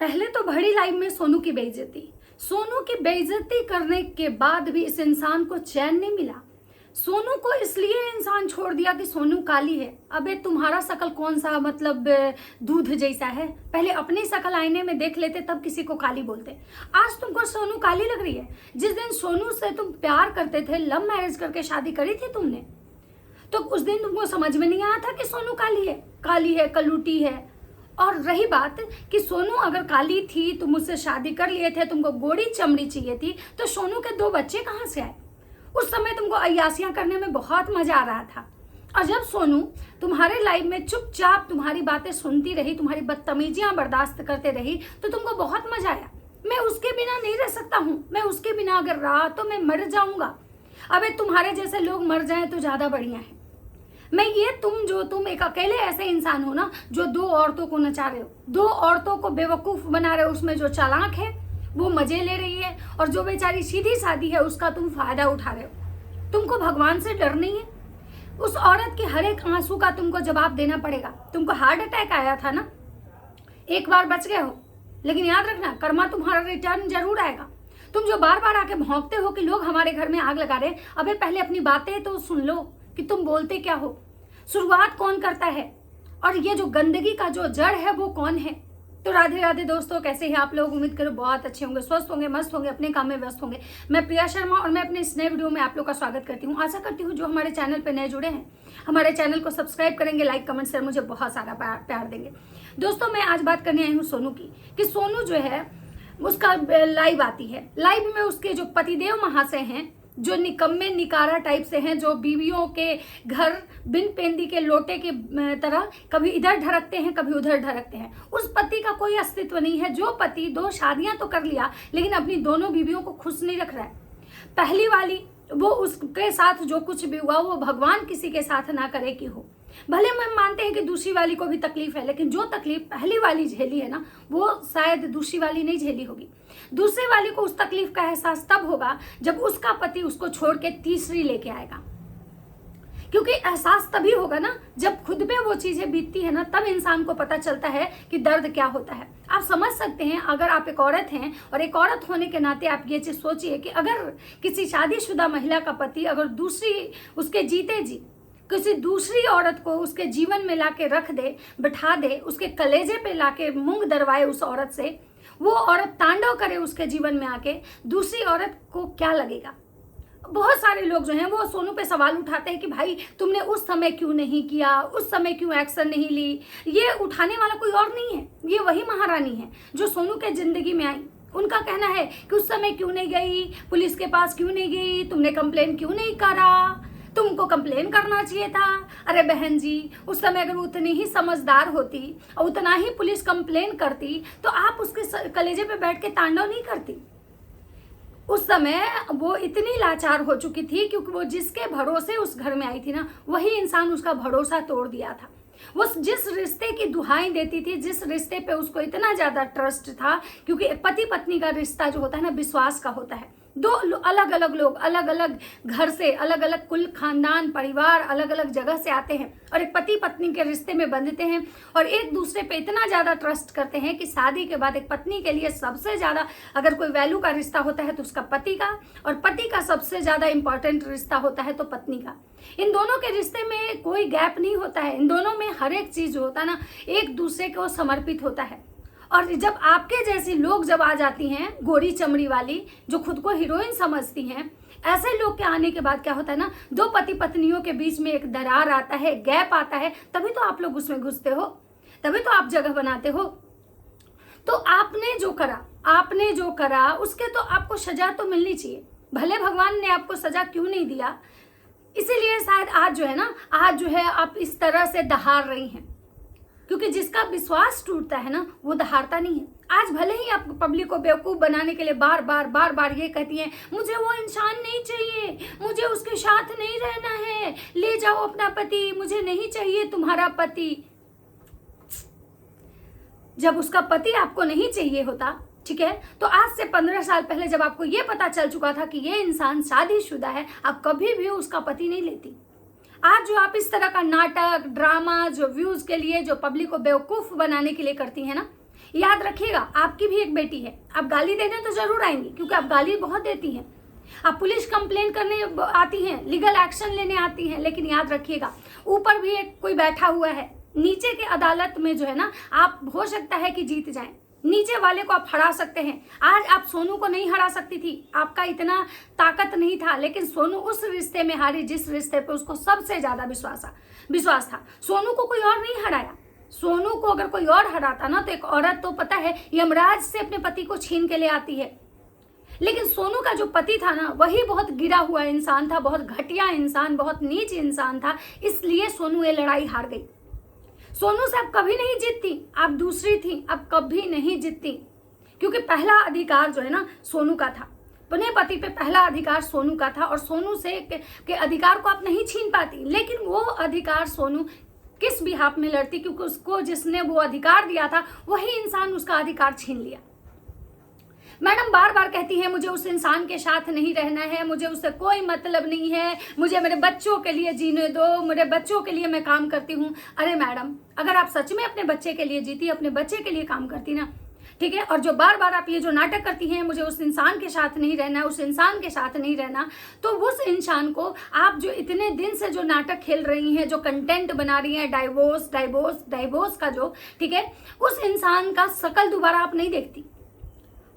पहले तो बड़ी लाइफ में सोनू की बेइज्जती करने के बाद भी इस इंसान को चैन नहीं मिला। सोनू को इसलिए इंसान छोड़ दिया कि सोनू काली है। अबे तुम्हारा शकल कौन सा मतलब दूध जैसा है, पहले अपनी शकल आईने में देख लेते तब किसी को काली बोलते। आज तुमको सोनू काली लग रही है। जिस दिन सोनू से तुम प्यार करते थे, लव मैरिज करके शादी करी थी तुमने, तो उस दिन तुमको समझ में नहीं आया था कि सोनू काली है कलूटी है। और रही बात कि सोनू अगर काली थी, तुम उससे शादी कर लिए थे, तुमको गोरी चमड़ी चाहिए थी, तो सोनू के 2 बच्चे कहाँ से आए? उस समय तुमको अय्यासियां करने में बहुत मजा आ रहा था। और जब सोनू तुम्हारे लाइफ में चुपचाप तुम्हारी बातें सुनती रही, तुम्हारी बदतमीजियां बर्दाश्त करते रही, तो तुमको बहुत मजा आया। मैं उसके बिना नहीं रह सकता हूँ, मैं उसके बिना अगर रहा तो मैं मर जाऊंगा। अबे तुम्हारे जैसे लोग मर जाएं तो ज्यादा बढ़िया है। मैं ये तुम एक अकेले ऐसे इंसान हो ना, जो 2 औरतों को नचा रहे हो, 2 औरतों को बेवकूफ बना रहे हो। उसमें जो चालाक है वो मजे ले रही है, और जो बेचारी सीधी सादी है उसका तुम फायदा उठा रहे हो। तुमको भगवान से डर नहीं है? उस औरत के हर एक आंसू का तुमको जवाब देना पड़ेगा। तुमको हार्ट अटैक आया था ना, एक बार बच गए हो, लेकिन याद रखना कर्मा तुम्हारा रिटर्न जरूर आएगा। तुम जो बार बार आके भौंकते हो कि लोग हमारे घर में आग लगा रहे, अबे पहले अपनी बातें तो सुन लो कि तुम बोलते क्या हो, शुरुआत कौन करता है, और ये जो गंदगी का जो जड़ है वो कौन है। तो राधे राधे दोस्तों, कैसे हैं आप लोग? उम्मीद करो बहुत अच्छे होंगे, स्वस्थ होंगे, मस्त होंगे, अपने काम में व्यस्त होंगे। मैं प्रिया शर्मा और मैं अपने इस नए वीडियो में आप लोग का स्वागत करती हूँ। आशा करती हूँ जो हमारे चैनल पे नए जुड़े हैं, हमारे चैनल को सब्सक्राइब करेंगे, लाइक कमेंट शेयर मुझे बहुत सारा प्यार देंगे। दोस्तों, मैं आज बात करने आई हूँ सोनू की, कि सोनू जो है उसका लाइव आती है। लाइव में उसके जो पतिदेव महाशय हैं, जो निकम्मे निकारा टाइप से हैं, जो बीवियों के घर बिन पेंदी के लोटे के तरह कभी इधर ढरकते हैं कभी उधर ढरकते हैं, उस पति का कोई अस्तित्व नहीं है। जो पति 2 शादियां तो कर लिया लेकिन अपनी दोनों बीवियों को खुश नहीं रख रहा है। पहली वाली वो उसके साथ जो कुछ भी हुआ वो भगवान किसी के साथ ना करे कि हो। भले हम मानते हैं कि दूसरी वाली को भी तकलीफ है, लेकिन जो तकलीफ पहली वाली झेली है ना, वो शायद दूसरी वाली नहीं झेली होगी। दूसरी वाली को उस तकलीफ का एहसास तब होगा जब उसका पति उसको छोड़ के तीसरी लेके आएगा। क्योंकि एहसास तभी होगा ना जब खुद पे वो चीजें बीतती है ना, तब इंसान को पता चलता है कि दर्द क्या होता है। आप समझ सकते हैं, अगर आप एक औरत हैं और एक औरत होने के नाते आप ये चीज सोचिए कि अगर किसी शादीशुदा महिला का पति अगर दूसरी उसके जीते जी किसी दूसरी औरत को उसके जीवन में लाके रख दे, बिठा दे, उसके कलेजे पे लाके मूंग दरवाए उस औरत से, वो औरत तांडव करे उसके जीवन में आके, दूसरी औरत को क्या लगेगा? बहुत सारे लोग जो हैं वो सोनू पे सवाल उठाते हैं कि भाई तुमने उस समय क्यों नहीं किया, उस समय क्यों एक्शन नहीं ली। ये उठाने वाला कोई और नहीं है, ये वही महारानी है जो सोनू के जिंदगी में आई। उनका कहना है कि उस समय क्यों नहीं गई, पुलिस के पास क्यों नहीं गई, तुमने कंप्लेन क्यों नहीं करा, तुमको कंप्लेन करना चाहिए था। अरे बहन जी, उस समय अगर उतनी ही समझदार होती और उतना ही पुलिस कंप्लेन करती तो आप उसके कलेजे पे बैठ के तांडव नहीं करती। उस समय वो इतनी लाचार हो चुकी थी क्योंकि वो जिसके भरोसे उस घर में आई थी ना, वही इंसान उसका भरोसा तोड़ दिया था। वो जिस रिश्ते की दुहाई देती थी, जिस रिश्ते पे उसको इतना ज्यादा ट्रस्ट था, क्योंकि पति पत्नी का रिश्ता जो होता है ना, विश्वास का होता है। 2 अलग अलग लोग अलग अलग घर से, अलग अलग कुल खानदान परिवार अलग अलग जगह से आते हैं और एक पति पत्नी के रिश्ते में बंधते हैं और एक दूसरे पे इतना ज्यादा ट्रस्ट करते हैं कि शादी के बाद एक पत्नी के लिए सबसे ज्यादा अगर कोई वैल्यू का रिश्ता होता है तो उसका पति का, और पति का सबसे ज्यादा इंपॉर्टेंट रिश्ता होता है तो पत्नी का। इन दोनों के रिश्ते में कोई गैप नहीं होता है, इन दोनों में हर एक चीज जो होता है ना, एक दूसरे को समर्पित होता है। और जब आपके जैसी लोग जब आ जाती हैं, गोरी चमड़ी वाली जो खुद को हीरोइन समझती हैं, ऐसे लोग के आने के बाद क्या होता है ना, 2 पति पत्नियों के बीच में एक दरार आता है, गैप आता है, तभी तो आप लोग उसमें घुसते हो, तभी तो आप जगह बनाते हो। तो आपने जो करा उसके तो आपको सजा तो मिलनी चाहिए। भले भगवान ने आपको सजा क्यों नहीं दिया, इसीलिए शायद आज जो है आप इस तरह से दहाड़ रही हैं, क्योंकि जिसका विश्वास टूटता है ना, वो दहाड़ता नहीं है। आज भले ही आप पब्लिक को बेवकूफ बनाने के लिए बार बार ये कहती हैं, मुझे वो इंसान नहीं चाहिए, मुझे उसके साथ नहीं रहना है, ले जाओ अपना पति, मुझे नहीं चाहिए तुम्हारा पति। जब उसका पति आपको नहीं चाहिए होता, ठीक है, तो आज से 15 साल पहले जब आपको ये पता चल चुका था कि ये इंसान शादीशुदा है, आप कभी भी उसका पति नहीं लेती। आज जो आप इस तरह का नाटक ड्रामा जो व्यूज के लिए, जो पब्लिक को बेवकूफ बनाने के लिए करती है ना, याद रखिएगा, आपकी भी एक बेटी है, आप गाली देने तो जरूर आएंगी क्योंकि आप गाली बहुत देती हैं, आप पुलिस कंप्लेन करने आती हैं, लीगल एक्शन लेने आती हैं, लेकिन याद रखिएगा ऊपर भी एक कोई बैठा हुआ है, नीचे के अदालत में जो है ना आप हो सकता है कि जीत जाएं, नीचे वाले को आप हरा सकते हैं। आज आप सोनू को नहीं हरा सकती थी, आपका इतना ताकत नहीं था, लेकिन सोनू उस रिश्ते में हारी जिस रिश्ते पे उसको सबसे ज्यादा विश्वास था। सोनू को कोई और नहीं हराया। सोनू को अगर कोई और हराता ना तो एक औरत तो पता है यमराज से अपने पति को छीन के ले आती है, लेकिन सोनू का जो पति था ना वही बहुत गिरा हुआ इंसान था, बहुत घटिया इंसान, बहुत नीच इंसान था, इसलिए सोनू ये लड़ाई हार गई। सोनू से आप कभी नहीं जीतती, आप दूसरी थी, आप कभी नहीं जीतती, क्योंकि पहला अधिकार जो है ना सोनू का था, अपने पति पे पहला अधिकार सोनू का था और सोनू से के अधिकार को आप नहीं छीन पाती। लेकिन वो अधिकार सोनू किस बिहाफ में लड़ती, क्योंकि उसको जिसने वो अधिकार दिया था वही इंसान उसका अधिकार छीन लिया। मैडम बार बार कहती हैं मुझे उस इंसान के साथ नहीं रहना है, मुझे उससे कोई मतलब नहीं है, मुझे मेरे बच्चों के लिए जीने दो, मेरे बच्चों के लिए मैं काम करती हूँ। अरे मैडम, अगर आप सच में अपने बच्चे के लिए जीती, अपने बच्चे के लिए काम करती ना, ठीक है, और जो बार बार आप ये जो नाटक करती हैं मुझे उस इंसान के साथ नहीं रहना, उस इंसान के साथ नहीं रहना, तो उस इंसान को आप जो इतने दिन से जो नाटक खेल रही हैं, जो कंटेंट बना रही हैं, डाइवोर्स का जो, ठीक है, उस इंसान का शकल दोबारा आप नहीं देखती।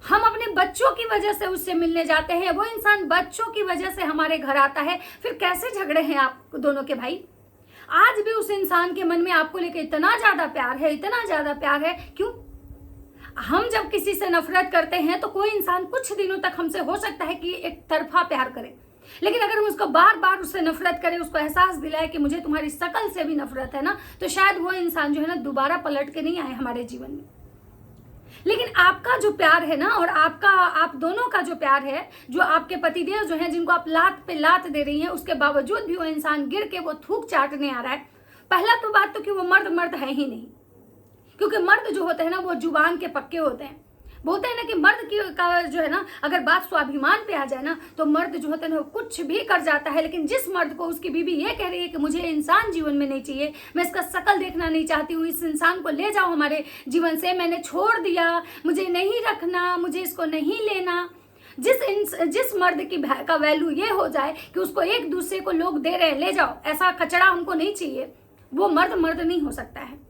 हम अपने बच्चों की वजह से उससे मिलने जाते हैं, वो इंसान बच्चों की वजह से हमारे घर आता है, फिर कैसे झगड़े हैं आप दोनों के भाई? आज भी उस इंसान के मन में आपको लेकर इतना ज्यादा प्यार है, इतना ज्यादा प्यार है। क्यों? हम जब किसी से नफरत करते हैं तो कोई इंसान कुछ दिनों तक हमसे हो सकता है कि एक तरफा प्यार करे, लेकिन अगर हम उसको बार बार उससे नफरत करें, उसको एहसास दिलाए कि मुझे तुम्हारी शकल से भी नफरत है ना, तो शायद वो इंसान जो है ना दोबारा पलट के नहीं आए हमारे जीवन में। लेकिन आपका जो प्यार है ना, और आप दोनों का जो प्यार है, जो आपके पतिदेव जो हैं जिनको आप लात पे लात दे रही हैं, उसके बावजूद भी वो इंसान गिर के वो थूक चाटने आ रहा है। पहला तो बात तो कि वो मर्द है ही नहीं, क्योंकि मर्द जो होते हैं ना वो जुबान के पक्के होते हैं। बोलते हैं ना कि मर्द की का जो है ना अगर बात स्वाभिमान पे आ जाए ना तो मर्द जो होता है ना वो कुछ भी कर जाता है। लेकिन जिस मर्द को उसकी बीवी ये कह रही है कि मुझे इंसान जीवन में नहीं चाहिए, मैं इसका शकल देखना नहीं चाहती हूँ, इस इंसान को ले जाओ हमारे जीवन से, मैंने छोड़ दिया, मुझे नहीं रखना, मुझे इसको नहीं लेना, जिस मर्द की का वैल्यू ये हो जाए कि उसको एक दूसरे को लोग दे रहे हैं, ले जाओ, ऐसा कचड़ा हमको नहीं चाहिए, वो मर्द नहीं हो सकता है।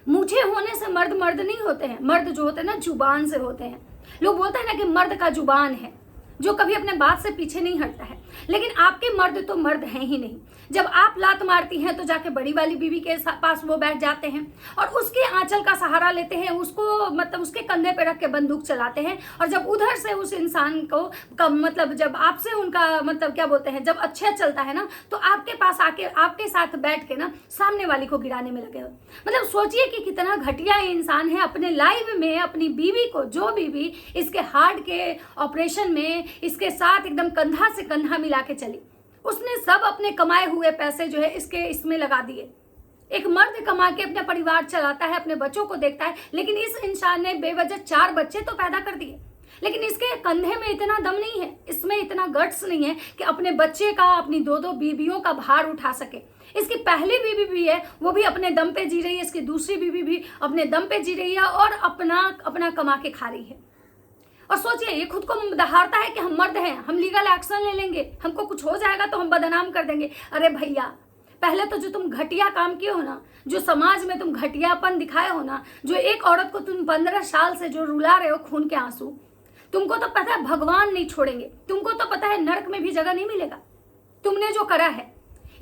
मुझे होने से मर्द नहीं होते हैं। मर्द जो होते हैं ना जुबान से होते हैं। लोग बोलते हैं ना कि मर्द का जुबान है, जो कभी अपने बात से पीछे नहीं हटता है, लेकिन आपके मर्द तो मर्द हैं ही नहीं। जब आप लात मारती हैं तो जाके बड़ी वाली बीवी के पास वो बैठ जाते हैं और उसके आंचल का सहारा लेते हैं, उसको मतलब उसके कंधे पे रख के बंदूक चलाते हैं। और जब उधर से उस इंसान को मतलब जब आपसे उनका मतलब क्या बोलते हैं, जब अच्छा चलता है ना तो आपके पास आके आपके साथ बैठ के ना सामने वाली को गिराने में लगे हो। मतलब सोचिए कि कितना घटिया इंसान है। अपने लाइफ में अपनी बीवी को, जो बीवी इसके हार्ट के ऑपरेशन में इसके साथ एकदम कंधा से कंधा मिला के चली, उसने सब अपने कमाए हुए पैसे जो है इसमें लगा दिए। एक मर्द कमा के अपने परिवार चलाता है, अपने बच्चों को देखता है, लेकिन इस इंसान ने बेवजह 4 बच्चे तो पैदा कर दिए, लेकिन इसके कंधे में इतना दम नहीं है, इसमें इतना गट्स नहीं है कि अपने बच्चे का, अपनी 2 बीवियों का भार उठा सके। इसकी पहली बीवी भी है, वो भी अपने दम पे जी रही है, इसकी दूसरी बीवी भी अपने दम पे जी रही है और अपना कमा के खा रही है। और सोचिए, ये खुद को दहाड़ता है कि हम मर्द हैं, हम लीगल एक्शन ले लेंगे, हमको कुछ हो जाएगा तो हम बदनाम कर देंगे। अरे भैया, पहले तो जो तुम घटिया काम किए हो ना, जो समाज में तुम घटियापन दिखाए हो ना, जो एक औरत को तुम 15 साल से जो रुला रहे हो खून के आंसू, तुमको तो पता है भगवान नहीं छोड़ेंगे, तुमको तो पता है नरक में भी जगह नहीं मिलेगा। तुमने जो करा है,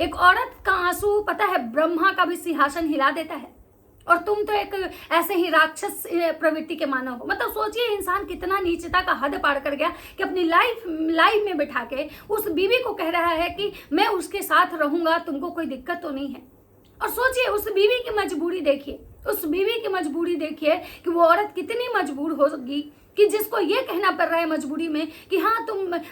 एक औरत का आंसू पता है ब्रह्मा का भी सिंहासन हिला देता है, और तुम तो एक ऐसे ही राक्षस प्रवृत्ति के मानव हो। मतलब सोचिए इंसान कितना नीचता का हद पार कर गया कि अपनी लाइफ में बैठा के उस बीवी को कह रहा है कि मैं उसके साथ रहूंगा, तुमको कोई दिक्कत तो नहीं है। और सोचिए उस बीवी की मजबूरी देखिए, उस बीवी की मजबूरी देखिए कि वो औरत कितनी मजबूर होगी कि जिसको ये कहना पड़ रहा है मजबूरी में कि हाँ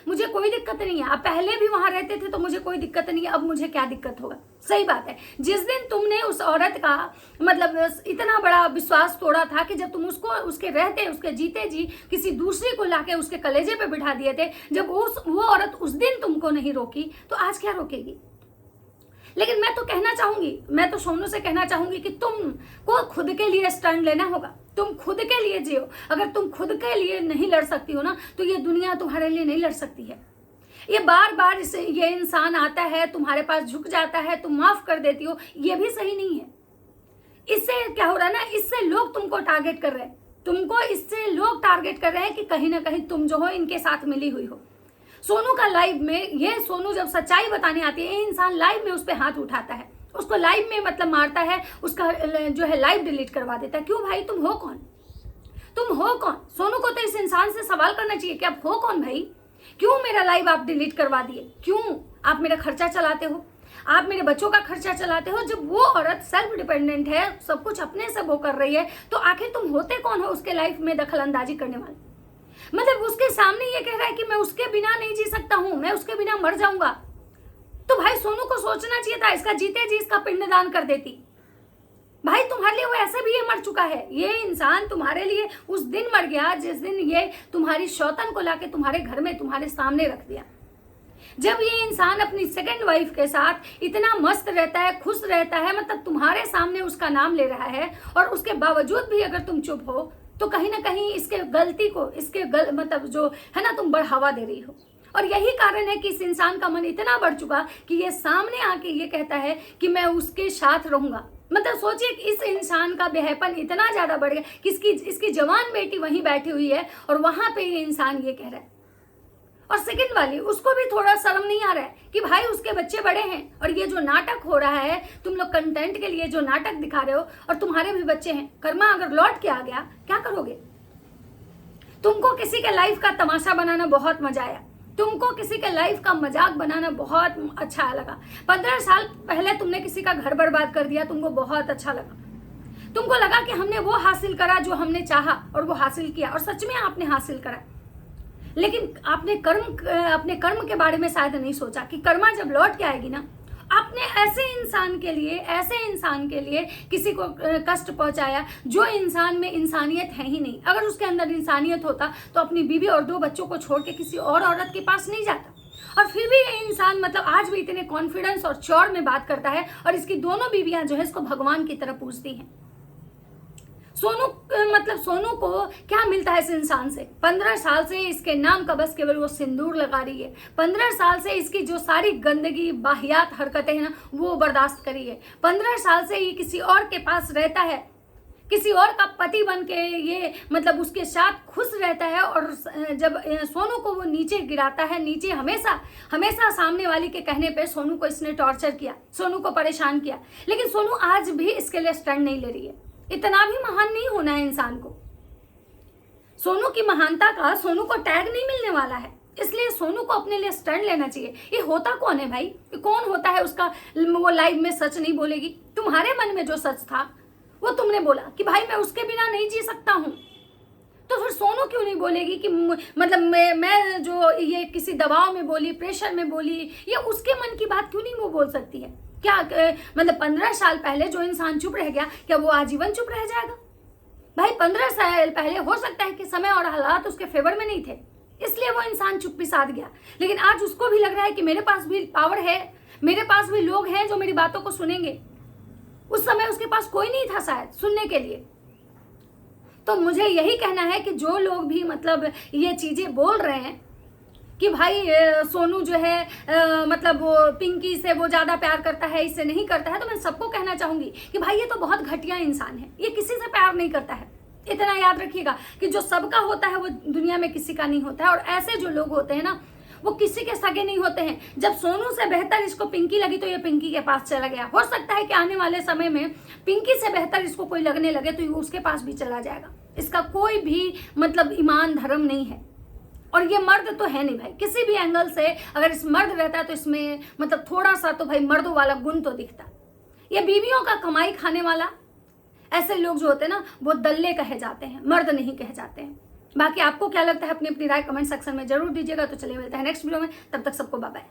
मुझे कोई दिक्कत नहीं है, आप पहले भी वहां रहते थे तो मुझे कोई दिक्कत नहीं है, अब मुझे क्या दिक्कत होगा। सही बात है, जिस दिन तुमने उस औरत का मतलब इतना बड़ा विश्वास तोड़ा था कि जब तुम उसको उसके रहते उसके जीते जी किसी दूसरे को लाके उसके कलेजे पे बिठा दिए थे, जब वो औरत उस दिन तुमको नहीं रोकी तो आज क्या रोकेगी। लेकिन मैं तो कहना चाहूंगी, मैं तो सोनू से कहना चाहूंगी कि तुमको खुद के लिए स्टैंड लेना होगा, तुम खुद के लिए जियो। अगर तुम खुद के लिए नहीं लड़ सकती हो ना, तो ये दुनिया तुम्हारे लिए नहीं लड़ सकती है। ये बार बार ये इंसान आता है, तुम्हारे पास झुक जाता है, तुम माफ कर देती हो, ये भी सही नहीं है। इससे क्या हो रहा है ना, इससे लोग तुमको टारगेट कर रहे हैं, इससे लोग टारगेट कर रहे हैं कि कहीं ना कहीं तुम जो हो इनके साथ मिली हुई हो। सोनू का लाइव में, ये सोनू जब सच्चाई बताने आती है, ये इंसान लाइव में उस पर हाथ उठाता है, उसको लाइव में मतलब मारता है, उसका जो है लाइव डिलीट करवा देता है। क्यों भाई, तुम हो कौन? तुम हो कौन? सोनू को तो इस इंसान से सवाल करना चाहिए कि आप हो कौन भाई? क्यों मेरा लाइव आप डिलीट करवा दिए? क्यों आप मेरा खर्चा चलाते हो, आप मेरे बच्चों का खर्चा चलाते हो? जब वो औरत सेल्फ डिपेंडेंट है, सब कुछ अपने से वो कर रही है, तो आखिर तुम होते कौन हो उसके लाइफ में दखल अंदाजी करने वाले? मतलब उसके सामने ये कह रहा है कि मैं उसके बिना नहीं जी सकता हूं, मैं उसके बिना मर जाऊंगा। तो भाई सोनू को सोचना चाहिए था, इसका जीते जी इसका पिंडदान कर देती। भाई तुम्हारे लिए वो ऐसे भी ये मर चुका है। ये इंसान तुम्हारे लिए उस दिन मर गया जिस दिन ये तुम्हारी शौतन को लाके तुम्हारे घर में तुम्हारे सामने रख दिया। जब ये इंसान अपनी सेकंड वाइफ के साथ इतना मस्त रहता है, खुश रहता है, मतलब तुम्हारे सामने उसका नाम ले रहा है, और उसके बावजूद भी अगर तुम चुप हो, तो कहीं ना कहीं इसके गलती को, मतलब जो है ना, तुम बढ़ावा दे रही हो। और यही कारण है कि इस इंसान का मन इतना बढ़ चुका कि ये सामने आके ये कहता है कि मैं उसके साथ रहूंगा। मतलब सोचिए कि इस इंसान का बेहपन इतना ज्यादा बढ़ गया कि इसकी जवान बेटी वहीं बैठी हुई है और वहां पे ये इंसान ये कह रहा है। और सेकंड वाली, उसको भी थोड़ा शर्म नहीं आ रहा है कि भाई उसके बच्चे बड़े हैं, और ये जो नाटक हो रहा है, तुम लोग कंटेंट के लिए जो नाटक दिखा रहे हो, और तुम्हारे भी बच्चे हैं। कर्मा अगर लौट के आ गया, क्या करोगे? तुमको किसी के लाइफ का तमाशा बनाना बहुत मजा आया, तुमको किसी के लाइफ का मजाक बनाना बहुत अच्छा लगा। 15 साल पहले तुमने किसी का घर बर्बाद कर दिया, तुमको बहुत अच्छा लगा। तुमको लगा कि हमने वो हासिल करा जो हमने चाहा, और वो हासिल किया, और सच में आपने हासिल करा। लेकिन आपने अपने कर्म के बारे में शायद नहीं सोचा कि कर्मा जब लौट के आएगी ना, आपने ऐसे इंसान के लिए किसी को कष्ट पहुंचाया जो इंसान में इंसानियत है ही नहीं। अगर उसके अंदर इंसानियत होता तो अपनी बीवी और 2 बच्चों को छोड़ के किसी और औरत के पास नहीं जाता। और फिर भी ये इंसान मतलब आज भी इतने कॉन्फिडेंस और चौड़ में बात करता है, और इसकी दोनों बीवियां जो है इसको भगवान की तरह पूजती हैं। सोनू को क्या मिलता है इस इंसान से? 15 साल से इसके नाम का बस केवल वो सिंदूर लगा रही है। 15 साल से इसकी जो सारी गंदगी, बाहियात हरकतें हैं ना, वो बर्दाश्त करी है। 15 साल से ये किसी और के पास रहता है, किसी और का पति बन के ये मतलब उसके साथ खुश रहता है। और जब सोनू को वो नीचे गिराता है, नीचे हमेशा सामने वाली के कहने पे सोनू को इसने टॉर्चर किया, सोनू को परेशान किया, लेकिन सोनू आज भी इसके लिए स्टैंड नहीं ले रही है। इतना भी महान नहीं होना है इंसान को। सोनू की महानता का सोनू को टैग नहीं मिलने वाला है, इसलिए सोनू को अपने लिए स्टैंड लेना चाहिए। ये होता कौन है भाई? ये कौन होता है उसका वो लाइव में सच नहीं बोलेगी? तुम्हारे मन में जो सच था वो तुमने बोला कि भाई मैं उसके बिना नहीं जी सकता हूं, तो फिर सोनू क्यों नहीं बोलेगी कि मतलब मैं जो ये किसी दबाव में बोली, प्रेशर में बोली, ये उसके मन की बात क्यों नहीं वो बोल सकती है? क्या मतलब 15 साल पहले जो इंसान चुप रह गया, क्या वो आजीवन चुप रह जाएगा? भाई 15 साल पहले हो सकता है कि समय और हालात उसके फेवर में नहीं थे, इसलिए वो इंसान चुप्पी साध गया। लेकिन आज उसको भी लग रहा है कि मेरे पास भी पावर है, मेरे पास भी लोग हैं जो मेरी बातों को सुनेंगे। उस समय उसके पास कोई नहीं था शायद सुनने के लिए। तो मुझे यही कहना है कि जो लोग भी मतलब ये चीजें बोल रहे हैं कि भाई सोनू जो है मतलब वो पिंकी से वो ज्यादा प्यार करता है, इससे नहीं करता है, तो मैं सबको कहना चाहूंगी कि भाई ये तो बहुत घटिया इंसान है, ये किसी से प्यार नहीं करता है। इतना याद रखिएगा कि जो सबका होता है वो दुनिया में किसी का नहीं होता है, और ऐसे जो लोग होते हैं ना वो किसी के सगे नहीं होते हैं। जब सोनू से बेहतर इसको पिंकी लगी तो ये पिंकी के पास चला गया। हो सकता है कि आने वाले समय में पिंकी से बेहतर इसको कोई लगने लगे तो ये उसके पास भी चला जाएगा। इसका कोई भी मतलब ईमान धर्म नहीं है, और ये मर्द तो है नहीं भाई। किसी भी एंगल से अगर इस मर्द रहता है तो इसमें मतलब थोड़ा सा तो भाई मर्दों वाला गुण तो दिखता। ये बीवियों का कमाई खाने वाला ऐसे लोग जो होते हैं ना वो दल्ले कहे जाते हैं, मर्द नहीं कहे जाते हैं। बाकी आपको क्या लगता है अपनी अपनी राय कमेंट सेक्शन में जरूर दीजिएगा। तो चलिए मिलते हैं नेक्स्ट वीडियो में, तब तक सबको बाय बाय।